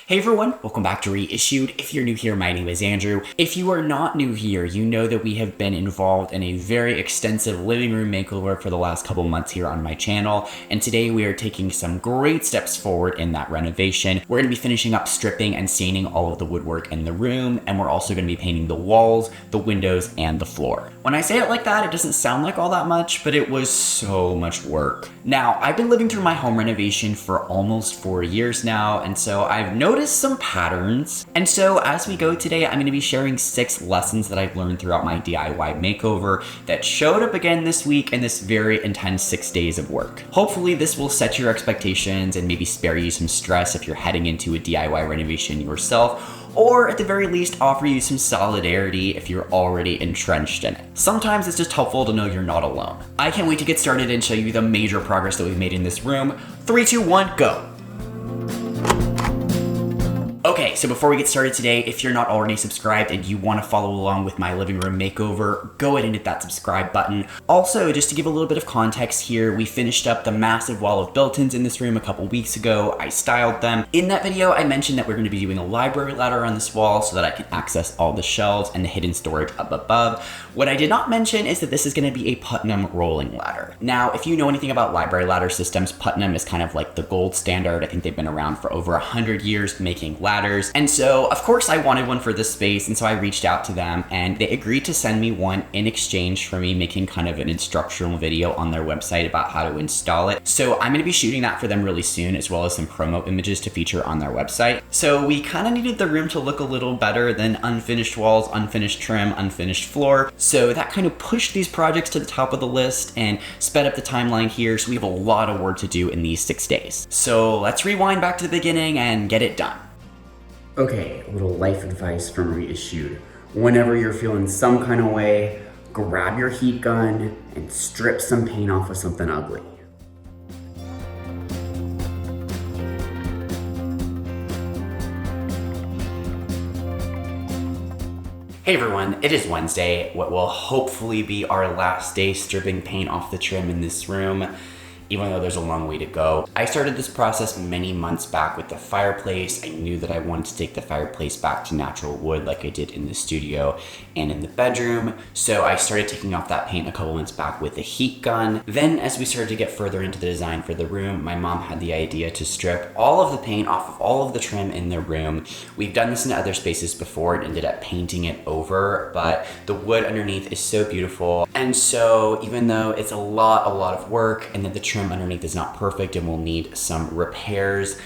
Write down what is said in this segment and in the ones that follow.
Hey everyone, welcome back to Reissued. If you're new here, my name is Andrew. If you are not new here, you know that we have been involved in a very extensive living room makeover for the last couple months here on my channel, and today we are taking some great steps forward in that renovation. We're going to be finishing up stripping and staining all of the woodwork in the room, and we're also going to be painting the walls, the windows, and the floor. When I say it like that, it doesn't sound like all that much, but it was so much work. Now, I've been living through my home renovation for almost 4 years now, and so I've noticed some patterns. And so as we go today, I'm going to be sharing 6 lessons that I've learned throughout my DIY makeover that showed up again this week in this very intense 6 days of work. Hopefully this will set your expectations and maybe spare you some stress if you're heading into a DIY renovation yourself, or at the very least offer you some solidarity if you're already entrenched in it. Sometimes it's just helpful to know you're not alone. I can't wait to get started and show you the major progress that we've made in this room. 3, 2, 1, go! Okay, so before we get started today, if you're not already subscribed and you want to follow along with my living room makeover, go ahead and hit that subscribe button. Also, just to give a little bit of context here, we finished up the massive wall of built-ins in this room a couple weeks ago. I styled them. In that video, I mentioned that we're going to be doing a library ladder on this wall so that I can access all the shelves and the hidden storage up above. What I did not mention is that this is going to be a Putnam rolling ladder. Now, if you know anything about library ladder systems, Putnam is kind of like the gold standard. I think they've been around for over 100 years making ladders. And so, of course, I wanted one for this space, and so I reached out to them, and they agreed to send me one in exchange for me making kind of an instructional video on their website about how to install it. So I'm going to be shooting that for them really soon, as well as some promo images to feature on their website. So we kind of needed the room to look a little better than unfinished walls, unfinished trim, unfinished floor. So that kind of pushed these projects to the top of the list and sped up the timeline here. So we have a lot of work to do in these 6 days. So let's rewind back to the beginning and get it done. Okay, a little life advice from Reissued. Whenever you're feeling some kind of way, grab your heat gun and strip some paint off of something ugly. Hey everyone, it is Wednesday, what will hopefully be our last day stripping paint off the trim in this room, even though there's a long way to go. I started this process many months back with the fireplace. I knew that I wanted to take the fireplace back to natural wood like I did in the studio and in the bedroom. So I started taking off that paint a couple months back with a heat gun. Then as we started to get further into the design for the room, my mom had the idea to strip all of the paint off of all of the trim in the room. We've done this in other spaces before and ended up painting it over, but the wood underneath is so beautiful. And so even though it's a lot of work and that the trim underneath is not perfect and will need some repairs,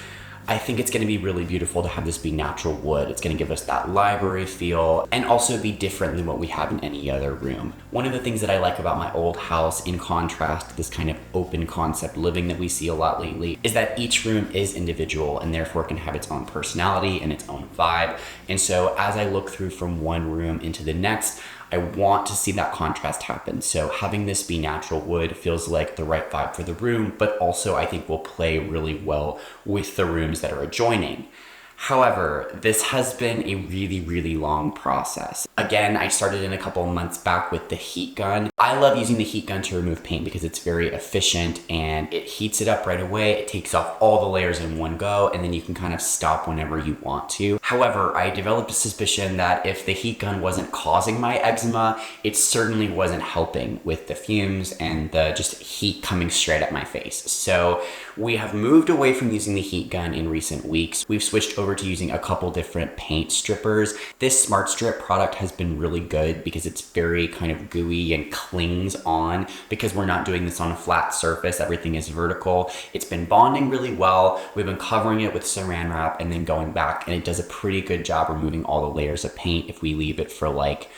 I think it's going to be really beautiful to have this be natural wood. It's going to give us that library feel and also be different than what we have in any other room. One of the things that I like about my old house, in contrast to this kind of open concept living that we see a lot lately, is that each room is individual and therefore can have its own personality and its own vibe. And so as I look through from one room into the next, I want to see that contrast happen. So having this be natural wood feels like the right vibe for the room, but also I think will play really well with the rooms that are adjoining. However, this has been a really long process. Again, I started in a couple months back with the heat gun. I love using the heat gun to remove paint because it's very efficient and it heats it up right away. It takes off all the layers in one go, and then you can kind of stop whenever you want to. However, I developed a suspicion that if the heat gun wasn't causing my eczema, it certainly wasn't helping with the fumes and the just heat coming straight at my face. So we have moved away from using the heat gun in recent weeks. We've switched over to using a couple different paint strippers. This Smart Strip product has been really good because it's very kind of gooey and clings on because we're not doing this on a flat surface. Everything is vertical. It's been bonding really well. We've been covering it with saran wrap and then going back, and it does a pretty good job removing all the layers of paint if we leave it for like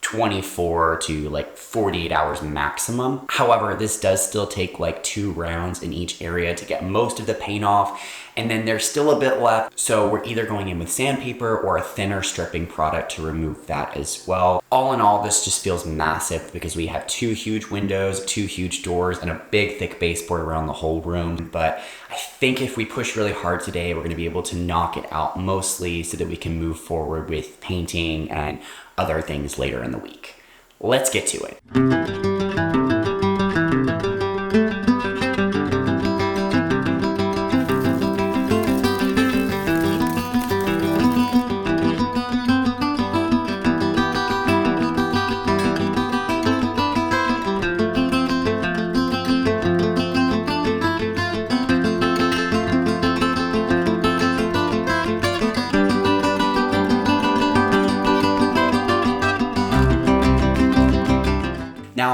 24 to like 48 hours maximum. However, this does still take like 2 rounds in each area to get most of the paint off, and then there's still a bit left. So we're either going in with sandpaper or a thinner stripping product to remove that as well. All in all, this just feels massive because we have 2 huge windows, 2 huge doors, and a big thick baseboard around the whole room. But I think if we push really hard today, we're gonna be able to knock it out mostly so that we can move forward with painting and other things later in the week. Let's get to it.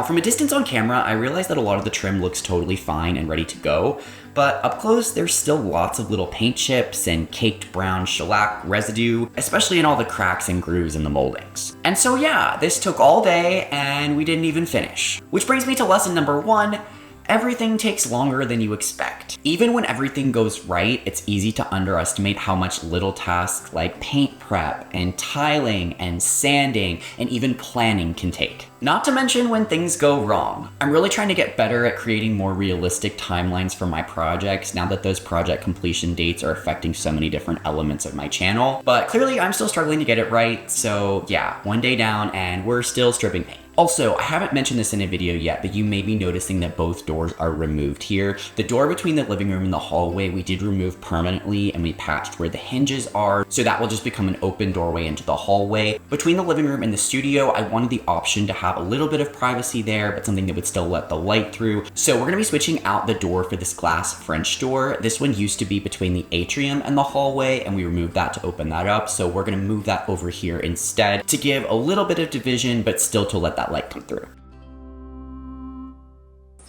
Now, from a distance on camera, I realized that a lot of the trim looks totally fine and ready to go, but up close, there's still lots of little paint chips and caked brown shellac residue, especially in all the cracks and grooves in the moldings. And so yeah, this took all day and we didn't even finish. Which brings me to lesson number 1. Everything takes longer than you expect. Even when everything goes right, it's easy to underestimate how much little tasks like paint prep and tiling and sanding and even planning can take. Not to mention when things go wrong. I'm really trying to get better at creating more realistic timelines for my projects now that those project completion dates are affecting so many different elements of my channel. But clearly I'm still struggling to get it right, so yeah, one day down and we're still stripping paint. Also, I haven't mentioned this in a video yet, but you may be noticing that both doors are removed here. The door between the living room and the hallway we did remove permanently, and we patched where the hinges are, so that will just become an open doorway into the hallway. Between the living room and the studio, I wanted the option to have a little bit of privacy there, but something that would still let the light through. So we're gonna be switching out the door for this glass French door. This one used to be between the atrium and the hallway, and we removed that to open that up. So we're gonna move that over here instead to give a little bit of division, but still to let that light come through.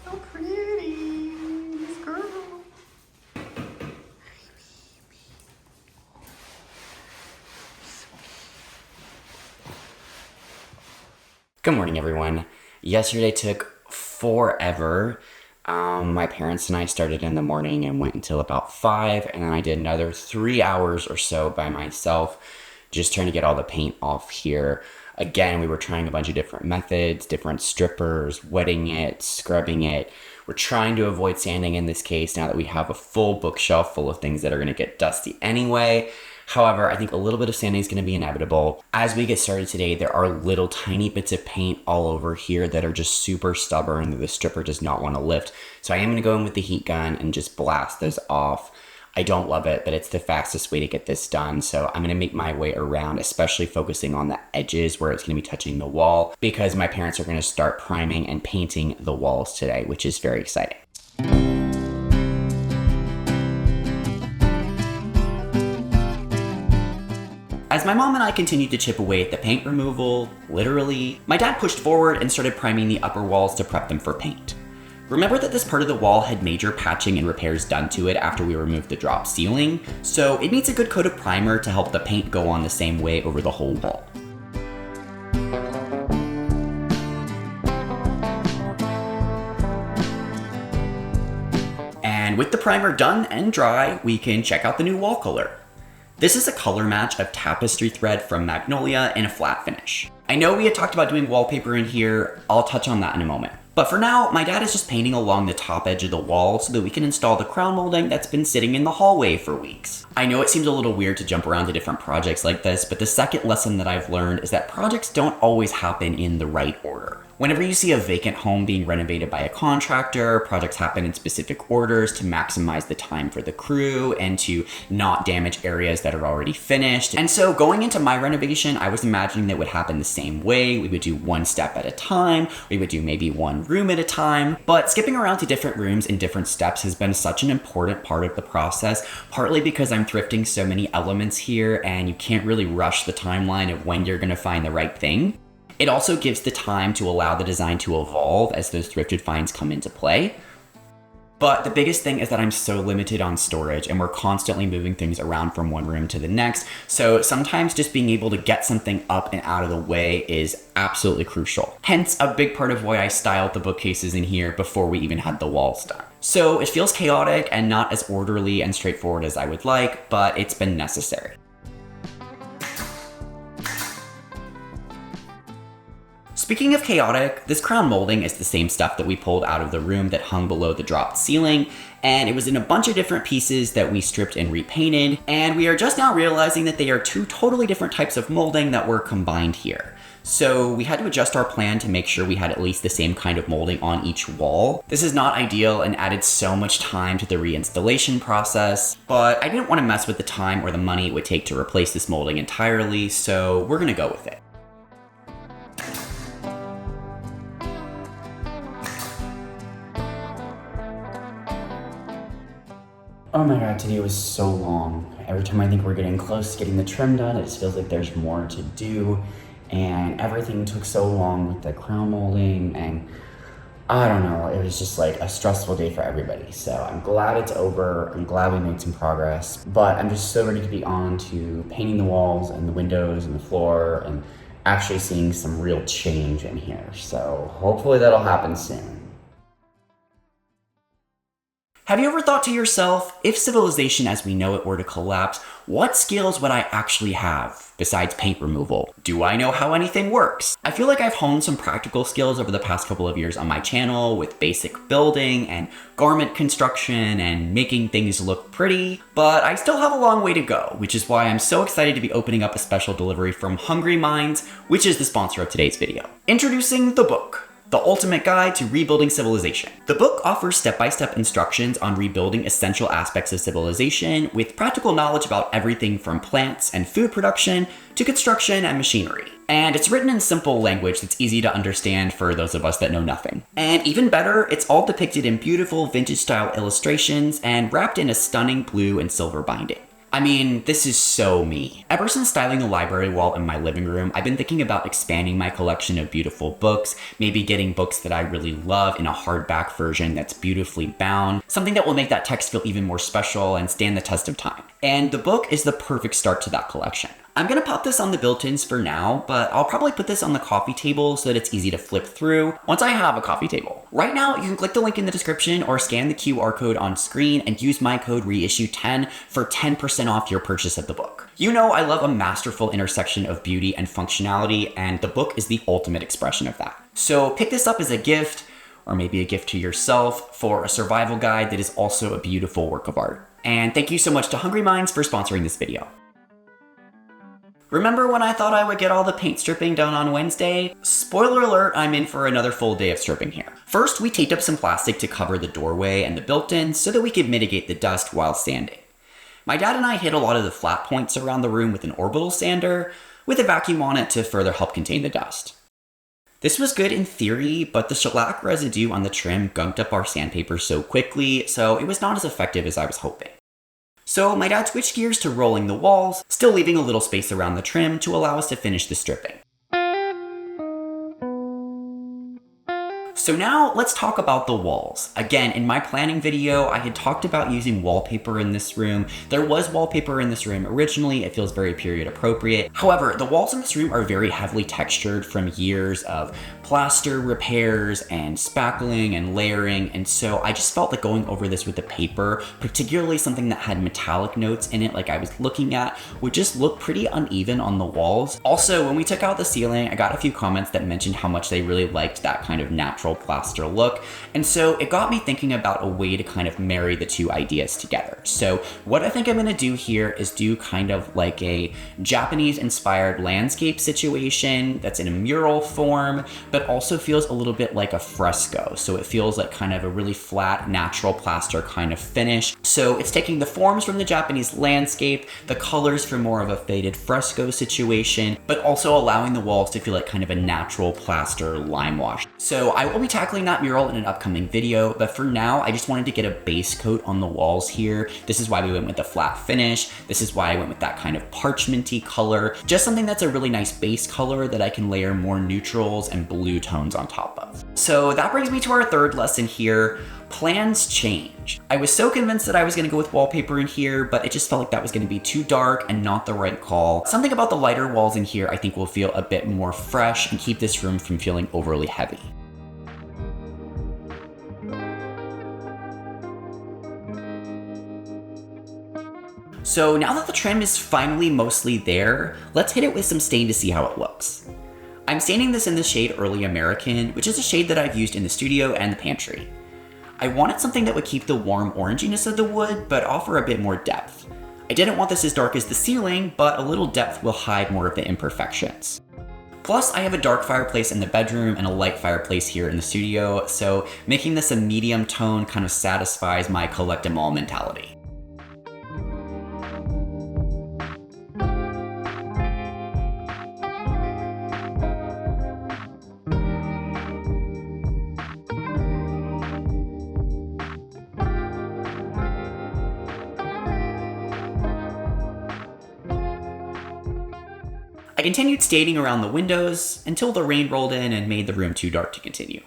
So pretty, this girl. Good morning, everyone. Yesterday took forever. My parents and I started in the morning and went until about 5, and then I did another 3 hours or so by myself, just trying to get all the paint off here. Again, we were trying a bunch of different methods, different strippers, wetting it, scrubbing it. We're trying to avoid sanding in this case now that we have a full bookshelf full of things that are gonna get dusty anyway. However, I think a little bit of sanding is gonna be inevitable. As we get started today, there are little tiny bits of paint all over here that are just super stubborn that the stripper does not wanna lift. So I am gonna go in with the heat gun and just blast those off. I don't love it, but it's the fastest way to get this done. So I'm gonna make my way around, especially focusing on the edges where it's gonna be touching the wall, because my parents are gonna start priming and painting the walls today, which is very exciting. As my mom and I continued to chip away at the paint removal, literally, my dad pushed forward and started priming the upper walls to prep them for paint. Remember that this part of the wall had major patching and repairs done to it after we removed the drop ceiling, so it needs a good coat of primer to help the paint go on the same way over the whole wall. And with the primer done and dry, we can check out the new wall color. This is a color match of tapestry thread from Magnolia in a flat finish. I know we had talked about doing wallpaper in here, I'll touch on that in a moment. But for now, my dad is just painting along the top edge of the wall so that we can install the crown molding that's been sitting in the hallway for weeks. I know it seems a little weird to jump around to different projects like this, but the second lesson that I've learned is that projects don't always happen in the right order. Whenever you see a vacant home being renovated by a contractor, projects happen in specific orders to maximize the time for the crew and to not damage areas that are already finished. And so going into my renovation, I was imagining that would happen the same way. We would do one step at a time. We would do maybe one room at a time. But skipping around to different rooms and different steps has been such an important part of the process, partly because I'm thrifting so many elements here and you can't really rush the timeline of when you're gonna find the right thing. It also gives the time to allow the design to evolve as those thrifted finds come into play. But the biggest thing is that I'm so limited on storage and we're constantly moving things around from one room to the next. So sometimes just being able to get something up and out of the way is absolutely crucial. Hence a big part of why I styled the bookcases in here before we even had the walls done. So it feels chaotic and not as orderly and straightforward as I would like, but it's been necessary. Speaking of chaotic, this crown molding is the same stuff that we pulled out of the room that hung below the dropped ceiling, and it was in a bunch of different pieces that we stripped and repainted, and we are just now realizing that they are two totally different types of molding that were combined here. So we had to adjust our plan to make sure we had at least the same kind of molding on each wall. This is not ideal and added so much time to the reinstallation process, but I didn't want to mess with the time or the money it would take to replace this molding entirely, so we're gonna go with it. Oh my god, today was so long. Every time I think we're getting close to getting the trim done, it just feels like there's more to do. and everything took so long with the crown molding, and I don't know, it was just like a stressful day for everybody. So I'm glad it's over. I'm glad we made some progress, but I'm just so ready to be on to painting the walls and the windows and the floor and actually seeing some real change in here. So hopefully that'll happen soon. Have you ever thought to yourself, if civilization as we know it were to collapse, what skills would I actually have besides paint removal? Do I know how anything works? I feel like I've honed some practical skills over the past couple of years on my channel with basic building and garment construction and making things look pretty, but I still have a long way to go, which is why I'm so excited to be opening up a special delivery from Hungry Minds, which is the sponsor of today's video. Introducing the book, The Ultimate Guide to Rebuilding Civilization. The book offers step-by-step instructions on rebuilding essential aspects of civilization with practical knowledge about everything from plants and food production to construction and machinery. And it's written in simple language that's easy to understand for those of us that know nothing. And even better, it's all depicted in beautiful vintage-style illustrations and wrapped in a stunning blue and silver binding. I mean, this is so me. Ever since styling the library wall in my living room, I've been thinking about expanding my collection of beautiful books, maybe getting books that I really love in a hardback version that's beautifully bound, something that will make that text feel even more special and stand the test of time. And the book is the perfect start to that collection. I'm gonna pop this on the built-ins for now, but I'll probably put this on the coffee table so that it's easy to flip through once I have a coffee table. Right now, you can click the link in the description or scan the QR code on screen and use my code REISSUED10 for 10% off your purchase of the book. You know I love a masterful intersection of beauty and functionality, and the book is the ultimate expression of that. So pick this up as a gift, or maybe a gift to yourself, for a survival guide that is also a beautiful work of art. And thank you so much to Hungry Minds for sponsoring this video. Remember when I thought I would get all the paint stripping done on Wednesday? Spoiler alert, I'm in for another full day of stripping here. First, we taped up some plastic to cover the doorway and the built-in so that we could mitigate the dust while sanding. My dad and I hit a lot of the flat points around the room with an orbital sander, with a vacuum on it to further help contain the dust. This was good in theory, but the shellac residue on the trim gunked up our sandpaper so quickly, so it was not as effective as I was hoping. So my dad switched gears to rolling the walls, still leaving a little space around the trim to allow us to finish the stripping. So now let's talk about the walls. Again, in my planning video, I had talked about using wallpaper in this room. There was wallpaper in this room originally. It feels very period appropriate. However, the walls in this room are very heavily textured from years of plaster repairs and spackling and layering. And so I just felt that going over this with the paper, particularly something that had metallic notes in it like I was looking at, would just look pretty uneven on the walls. Also, when we took out the ceiling, I got a few comments that mentioned how much they really liked that kind of natural plaster look. And so it got me thinking about a way to kind of marry the two ideas together. So what I think I'm gonna do here is do kind of like a Japanese inspired landscape situation that's in a mural form, but also feels a little bit like a fresco. So it feels like kind of a really flat, natural plaster kind of finish. So it's taking the forms from the Japanese landscape, the colors from more of a faded fresco situation, but also allowing the walls to feel like kind of a natural plaster lime wash. So I will be tackling that mural in an upcoming video, but for now, I just wanted to get a base coat on the walls here. This is why we went with the flat finish. This is why I went with that kind of parchmenty color. Just something that's a really nice base color that I can layer more neutrals and blue tones on top of. So that brings me to our third lesson here. Plans change. I was so convinced that I was gonna go with wallpaper in here, but it just felt like that was gonna be too dark and not the right call. Something about the lighter walls in here I think will feel a bit more fresh and keep this room from feeling overly heavy. So now that the trim is finally mostly there, let's hit it with some stain to see how it looks. I'm staining this in the shade Early American, which is a shade that I've used in the studio and the pantry. I wanted something that would keep the warm oranginess of the wood, but offer a bit more depth. I didn't want this as dark as the ceiling, but a little depth will hide more of the imperfections. Plus, I have a dark fireplace in the bedroom and a light fireplace here in the studio, so making this a medium tone kind of satisfies my collect 'em all mentality. I continued staining around the windows until the rain rolled in and made the room too dark to continue.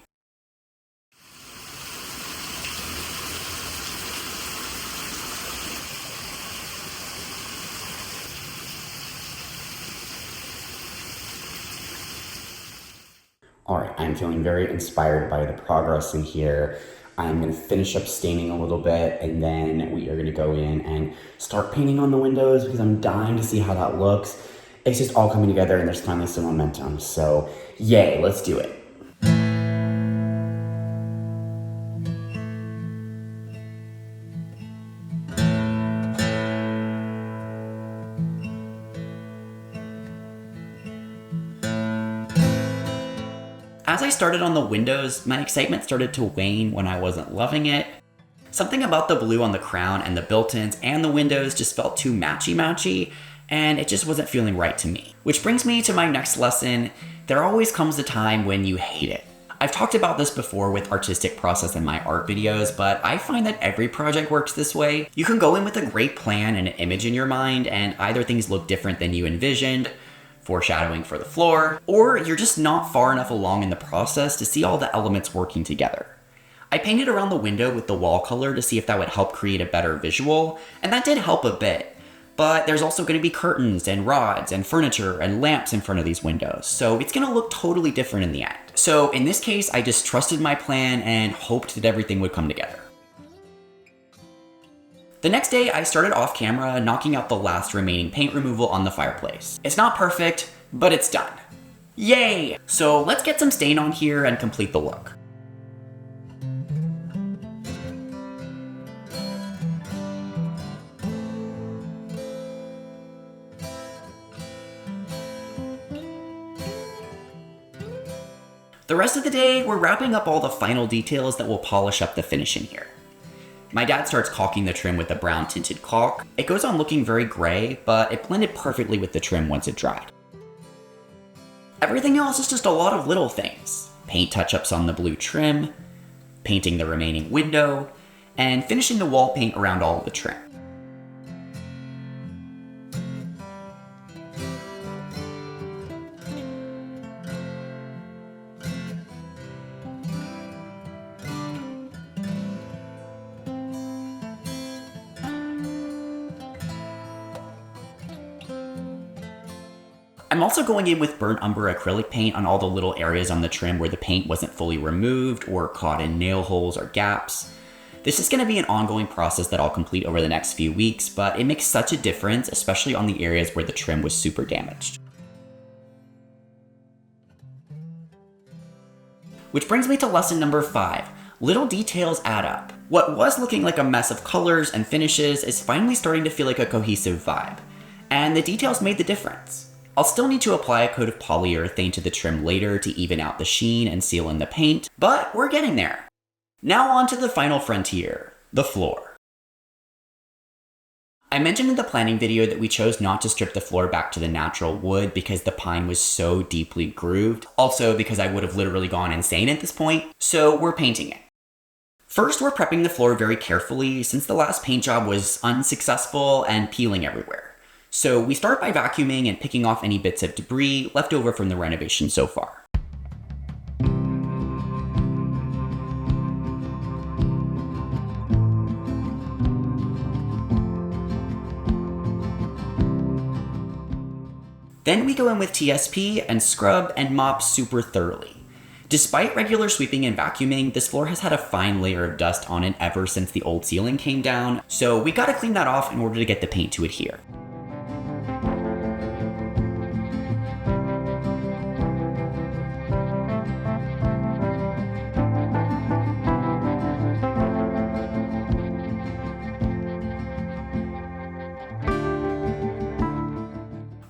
All right, I'm feeling very inspired by the progress in here. I'm gonna finish up staining a little bit, and then we are gonna go in and start painting on the windows because I'm dying to see how that looks. It's just all coming together and there's finally some momentum. So yay, let's do it. As I started on the windows, my excitement started to wane when I wasn't loving it. Something about the blue on the crown and the built-ins and the windows just felt too matchy-matchy, and it just wasn't feeling right to me. Which brings me to my next lesson: there always comes a time when you hate it. I've talked about this before with artistic process in my art videos, but I find that every project works this way. You can go in with a great plan and an image in your mind, and either things look different than you envisioned, foreshadowing for the floor, or you're just not far enough along in the process to see all the elements working together. I painted around the window with the wall color to see if that would help create a better visual, and that did help a bit. But there's also going to be curtains and rods and furniture and lamps in front of these windows, so it's going to look totally different in the end. So in this case, I just trusted my plan and hoped that everything would come together. The next day, I started off camera knocking out the last remaining paint removal on the fireplace. It's not perfect, but it's done. Yay! So let's get some stain on here and complete the look. The rest of the day, we're wrapping up all the final details that will polish up the finish in here. My dad starts caulking the trim with a brown tinted caulk. It goes on looking very gray, but it blended perfectly with the trim once it dried. Everything else is just a lot of little things. Paint touch-ups on the blue trim, painting the remaining window, and finishing the wall paint around all of the trim. I'm also going in with burnt umber acrylic paint on all the little areas on the trim where the paint wasn't fully removed or caught in nail holes or gaps. This is going to be an ongoing process that I'll complete over the next few weeks, but it makes such a difference, especially on the areas where the trim was super damaged. Which brings me to lesson number 5. Little details add up. What was looking like a mess of colors and finishes is finally starting to feel like a cohesive vibe. And the details made the difference. I'll still need to apply a coat of polyurethane to the trim later to even out the sheen and seal in the paint, but we're getting there. Now on to the final frontier, the floor. I mentioned in the planning video that we chose not to strip the floor back to the natural wood because the pine was so deeply grooved, also because I would have literally gone insane at this point, so we're painting it. First, we're prepping the floor very carefully since the last paint job was unsuccessful and peeling everywhere. So we start by vacuuming and picking off any bits of debris left over from the renovation so far. Then we go in with TSP and scrub and mop super thoroughly. Despite regular sweeping and vacuuming, this floor has had a fine layer of dust on it ever since the old ceiling came down, so we gotta clean that off in order to get the paint to adhere.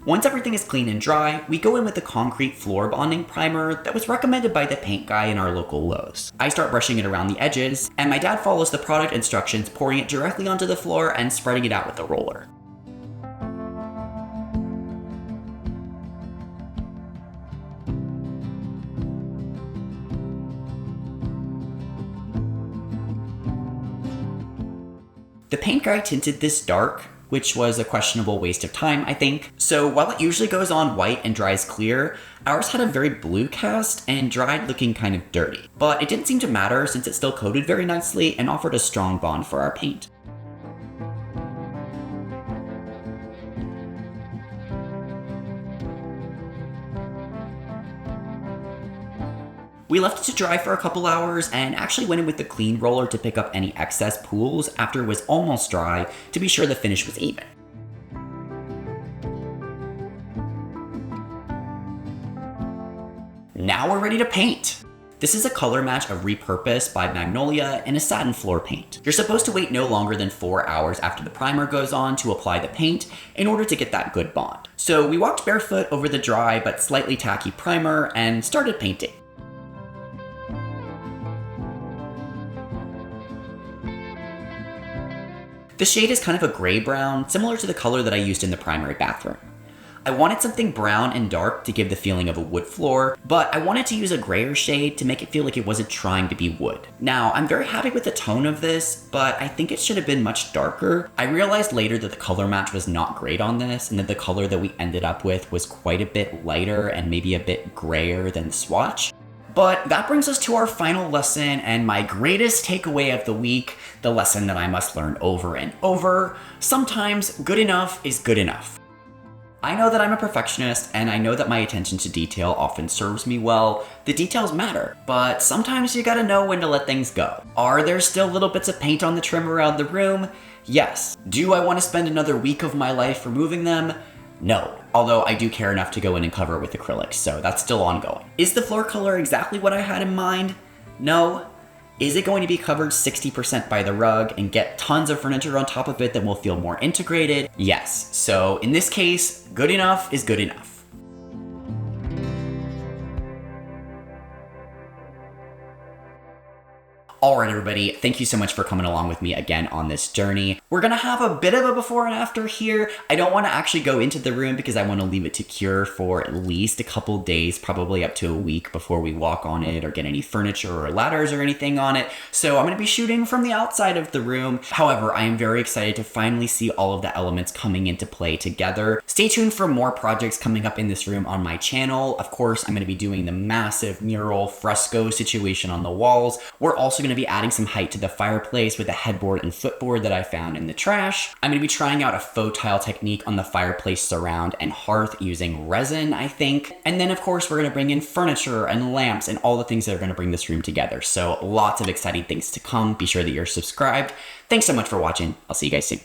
Once everything is clean and dry, we go in with the concrete floor bonding primer that was recommended by the paint guy in our local Lowe's. I start brushing it around the edges, and my dad follows the product instructions, pouring it directly onto the floor and spreading it out with a roller. The paint guy tinted this dark which was a questionable waste of time, I think. So while it usually goes on white and dries clear, ours had a very blue cast and dried looking kind of dirty. But it didn't seem to matter since it still coated very nicely and offered a strong bond for our paint. We left it to dry for a couple hours and actually went in with the clean roller to pick up any excess pools after it was almost dry to be sure the finish was even. Now we're ready to paint. This is a color match of Repurpose by Magnolia in a satin floor paint. You're supposed to wait no longer than 4 hours after the primer goes on to apply the paint in order to get that good bond. So we walked barefoot over the dry but slightly tacky primer and started painting. The shade is kind of a gray brown, similar to the color that I used in the primary bathroom. I wanted something brown and dark to give the feeling of a wood floor, but I wanted to use a grayer shade to make it feel like it wasn't trying to be wood. Now, I'm very happy with the tone of this, but I think it should have been much darker. I realized later that the color match was not great on this, and that the color that we ended up with was quite a bit lighter and maybe a bit grayer than swatch. But that brings us to our final lesson and my greatest takeaway of the week, the lesson that I must learn over and over. Sometimes good enough is good enough. I know that I'm a perfectionist and I know that my attention to detail often serves me well. The details matter, but sometimes you gotta know when to let things go. Are there still little bits of paint on the trim around the room? Yes. Do I want to spend another week of my life removing them? No, although I do care enough to go in and cover it with acrylics, so that's still ongoing. Is the floor color exactly what I had in mind? No. Is it going to be covered 60% by the rug and get tons of furniture on top of it that will feel more integrated? Yes. So in this case, good enough is good enough. Alright everybody, thank you so much for coming along with me again on this journey. We're gonna have a bit of a before and after here. I don't want to actually go into the room because I want to leave it to cure for at least a couple days, probably up to a week before we walk on it or get any furniture or ladders or anything on it. So I'm gonna be shooting from the outside of the room. However, I am very excited to finally see all of the elements coming into play together. Stay tuned for more projects coming up in this room on my channel. Of course, I'm gonna be doing the massive mural fresco situation on the walls. We're also gonna be adding some height to the fireplace with a headboard and footboard that I found in the trash. I'm going to be trying out a faux tile technique on the fireplace surround and hearth using resin, I think. And then of course we're going to bring in furniture and lamps and all the things that are going to bring this room together. So lots of exciting things to come. Be sure that you're subscribed. Thanks so much for watching. I'll see you guys soon.